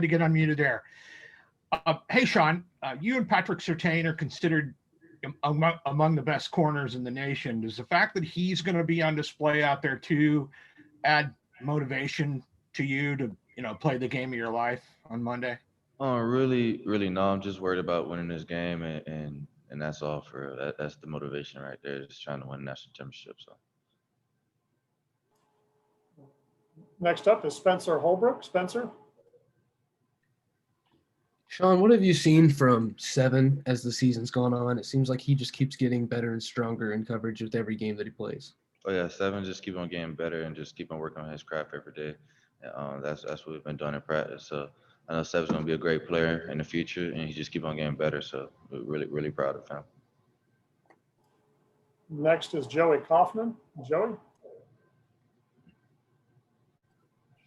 to get unmuted there. Hey, Shaun, you and Patrick Surtain are considered among the best corners in the nation. Does the fact that he's going to be on display out there too add motivation to you to, play the game of your life on Monday? Really, really, no. I'm just worried about winning this game, and that's all for that. That's the motivation right there. Just trying to win the national championship. So. Next up is Spencer Holbrook. Spencer. Shaun, what have you seen from Seven as the season's gone on? It seems like he just keeps getting better and stronger in coverage with every game that he plays. Oh yeah, Seven just keep on getting better and just keep on working on his craft every day. That's what we've been doing in practice. So I know Seven's gonna be a great player in the future, and he just keep on getting better. So we're really, really proud of him. Next is Joey Kaufman. Joey.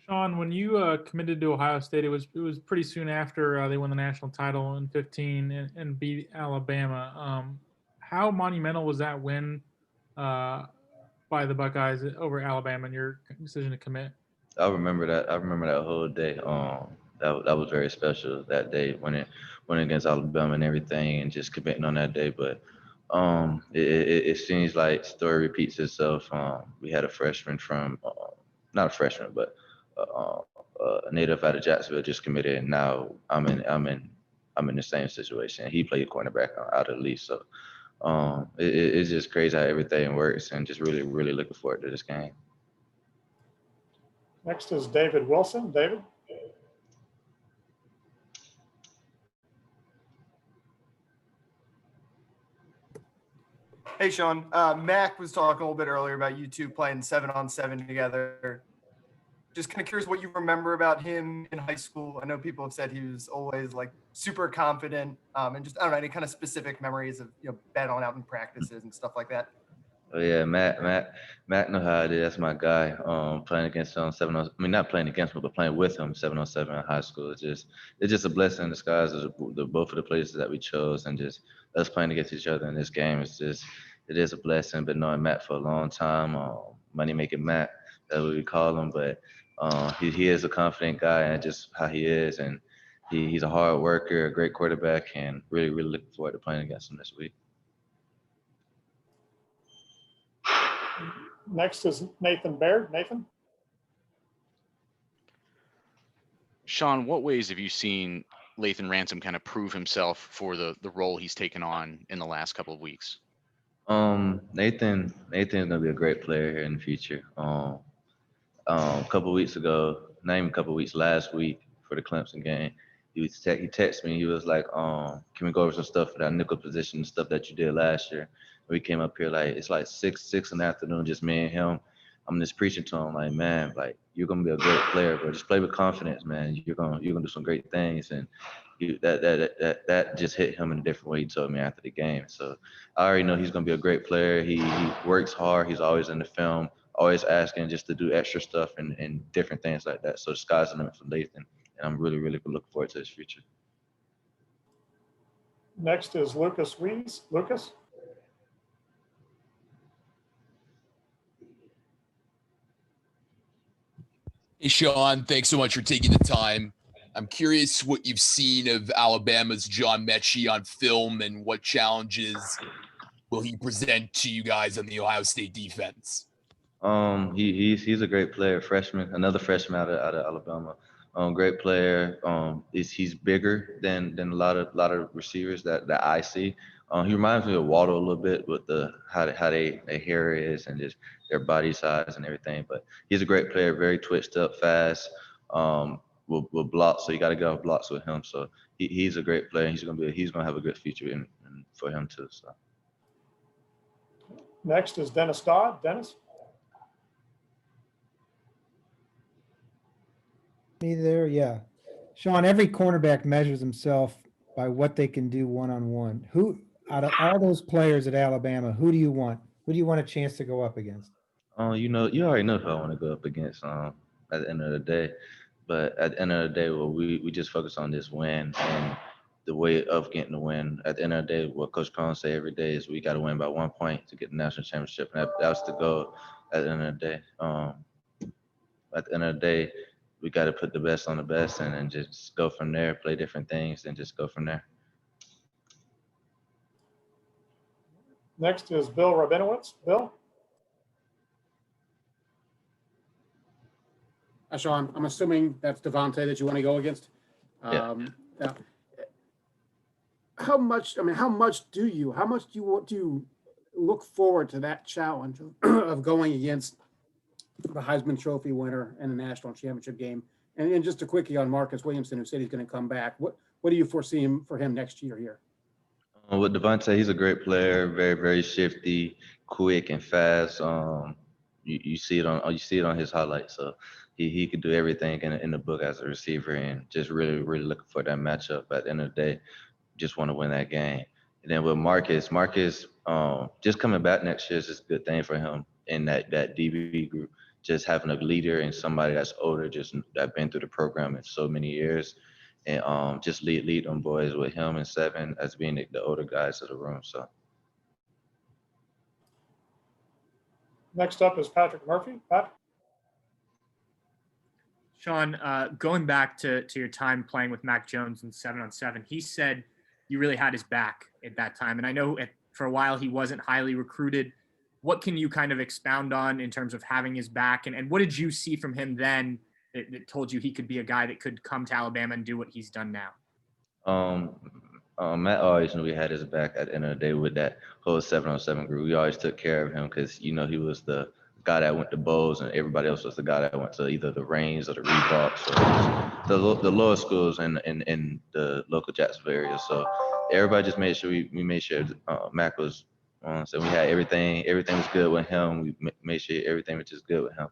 Shaun, when you committed to Ohio State, it was pretty soon after they won the national title in 2015 and beat Alabama. How monumental was that win by the Buckeyes over Alabama and your decision to commit? I remember that. I remember that whole day. That was very special that day winning against Alabama and everything, and just committing on that day. But it seems like story repeats itself. We had a freshman from not a freshman, but a native out of Jacksonville just committed, and now I'm in the same situation. He played cornerback out of the league, so it's just crazy how everything works, and just really, really looking forward to this game. Next is David Wilson. David. Hey, Shaun. Mac was talking a little bit earlier about you two playing 7-on-7 together. Just kind of curious what you remember about him in high school. I know people have said he was always like super confident, and just I don't know any kind of specific memories of battling out in practices and stuff like that. Oh yeah, Matt know how it is. That's my guy. Playing against him 7-on. I mean, not playing against him, but playing with him 7-on-7 in high school. It's just a blessing in disguise. Both of the places that we chose, and just us playing against each other in this game. It is a blessing. Been knowing Matt for a long time. Money making Matt, that's what we call him. But he is a confident guy, and just how he is, and he's a hard worker, a great quarterback, and really, really looking forward to playing against him this week. Next is Nathan Baird. Nathan. Shaun, what ways have you seen Lathan Ransom kind of prove himself for the role he's taken on in the last couple of weeks? Nathan's gonna be a great player here in the future. A couple weeks ago, not even a couple weeks, last week for the Clemson game, he texted me. He was like, "Can we go over some stuff for that nickel position, stuff that you did last year?" We came up here it's like six in the afternoon, just me and him. I'm just preaching to him like, man, like you're gonna be a great player, bro. Just play with confidence, man. You're gonna do some great things, and that just hit him in a different way. He told me after the game, so I already know he's gonna be a great player. He works hard. He's always in the film, always asking just to do extra stuff and different things like that. So the sky's the limit for Lathan, and I'm really, really looking forward to his future. Next is Lucas Wees. Lucas. Hey, Shaun, thanks so much for taking the time. I'm curious what you've seen of Alabama's John Mechie on film, and what challenges will he present to you guys on the Ohio State defense? He's a great player, another freshman out of Alabama. Great player. He's bigger than a lot of receivers that I see. He reminds me of Waddle a little bit with how their hair is and just their body size and everything. But he's a great player, very twitched up, fast. Will block, so you got to get off blocks with him. So he's a great player. He's gonna have a good future for him too. So. Next is Dennis Dodd. Dennis. Me there, yeah. Shaun, every cornerback measures himself by what they can do one-on-one. Who out of all those players at Alabama, who do you want? Who do you want a chance to go up against? You already know who I want to go up against at the end of the day. But at the end of the day, we just focus on this win and the way of getting the win. At the end of the day, what Coach Cron say every day is we got to win by 1 point to get the national championship. And that's the goal at the end of the day. At the end of the day, we got to put the best on the best and then just go from there, play different things, and just go from there. Next is Bill Rabinowitz. Bill? Shaun, I'm assuming that's Devontae that you want to go against. Yeah. Yeah. How much do you want to look forward to that challenge of going against the Heisman Trophy winner and the national championship game? And then just a quickie on Marcus Williamson, who said he's going to come back. What do you foresee for him next year here? With Devontae, he's a great player, very, very shifty, quick and fast. You see it on his highlights. So he could do everything in the book as a receiver, and just really, really looking for that matchup. At the end of the day, just want to win that game. And then with Marcus, just coming back next year is just a good thing for him in that DB group. Just having a leader and somebody that's older, just that been through the program in so many years, and just lead them boys with him and Seven as being the older guys of the room. So Next up is Patrick Murphy. Pat? Shaun, going back to your time playing with Mac Jones in 7-on-7, he said you really had his back at that time. And I know for a while he wasn't highly recruited. What can you kind of expound on in terms of having his back? And what did you see from him then that told you he could be a guy that could come to Alabama and do what he's done now? Matt always knew we had his back at the end of the day with that whole 7-on-7 group. We always took care of him because, he was the guy that went to bowls and everybody else was the guy that went to either the Reigns or the Reeboks or the lower schools in the local Jacksonville area. So everybody just made sure we made sure Mac was so we had everything was good with him. We made sure everything was just good with him.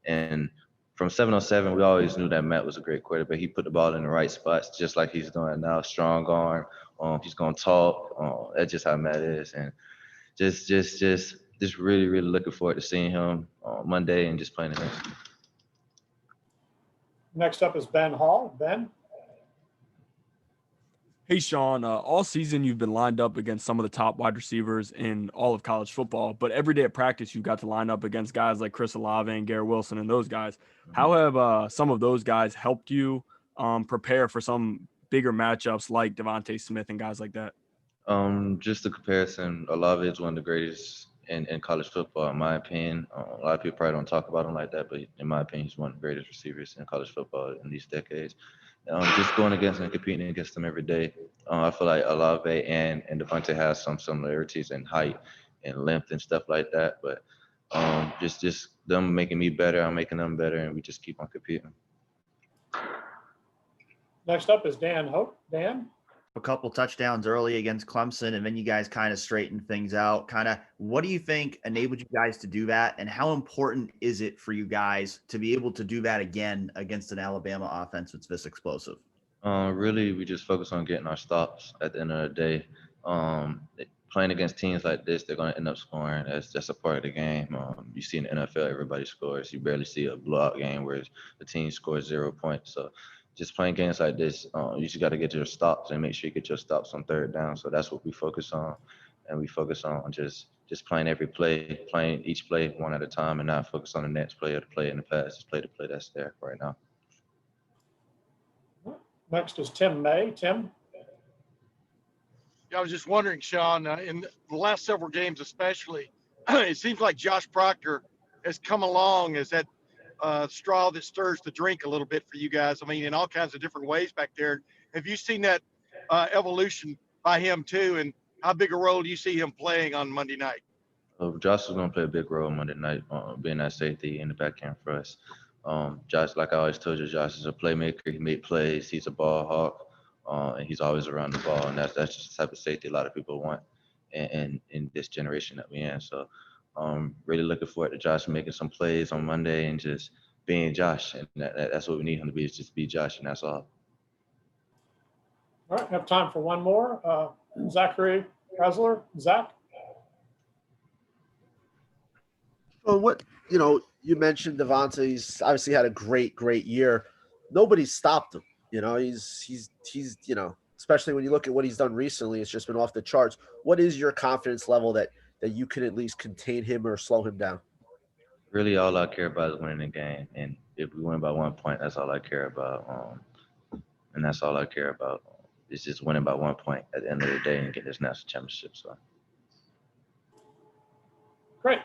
And from 7-on-7, we always knew that Matt was a great quarterback. He put the ball in the right spots, just like he's doing now. Strong arm. He's gonna talk. That's just how Matt is, and just really, really looking forward to seeing him on Monday and just playing against him. Next up is Ben Hall. Ben? Hey, Shaun, all season you've been lined up against some of the top wide receivers in all of college football, but every day at practice you got to line up against guys like Chris Olave and Garrett Wilson and those guys. How have some of those guys helped you prepare for some bigger matchups like Devontae Smith and guys like that? Just the comparison, Olave is one of the greatest in college football, in my opinion. A lot of people probably don't talk about him like that, but in my opinion, he's one of the greatest receivers in college football in these decades. Just going against and competing against them every day. I feel like Olave and Devontae have some similarities in height and length and stuff like that, but just them making me better, I'm making them better, and we just keep on competing. Next up is Dan Hope. Dan? A couple touchdowns early against Clemson, and then you guys kind of straightened things out. What do you think enabled you guys to do that, and how important is it for you guys to be able to do that again against an Alabama offense that's this explosive? Really, we just focus on getting our stops at the end of the day. Playing against teams like this, they're going to end up scoring. That's just a part of the game. You see in the NFL, everybody scores. You barely see a blowout game where the team scores 0 points. So just playing games like this, you just got to get your stops and make sure you get your stops on third down. So that's what we focus on. And we focus on just playing every play, playing each play one at a time, and not focus on the next play or the play in the past. Just play the play that's there right now. Next is Tim May. Tim? I was just wondering, Shaun, in the last several games especially, it seems like Josh Proctor has come along as that straw that stirs the drink a little bit for you guys. I mean, in all kinds of different ways back there. Have you seen that evolution by him too, and how big a role do you see him playing on Monday night? Josh is going to play a big role Monday night, being that safety in the back end for us. Josh, like I always told you, Josh is a playmaker. He made plays. He's a ball hawk. And he's always around the ball, and that's just the type of safety a lot of people want in this generation that we're in. So really looking forward to Josh making some plays on Monday and just being Josh, and that's what we need him to be, is just be Josh, and that's all. All right, have time for one more. Zachary Hasler. Zach? Well, you mentioned Devontae's obviously had a great year. Nobody stopped him. He's especially when you look at what he's done recently, it's just been off the charts. What is your confidence level that you can at least contain him or slow him down? Really, all I care about is winning the game, and if we win by 1 point, that's all I care about. And that's all I care about. It's just winning by 1 point at the end of the day and get this national championship. So.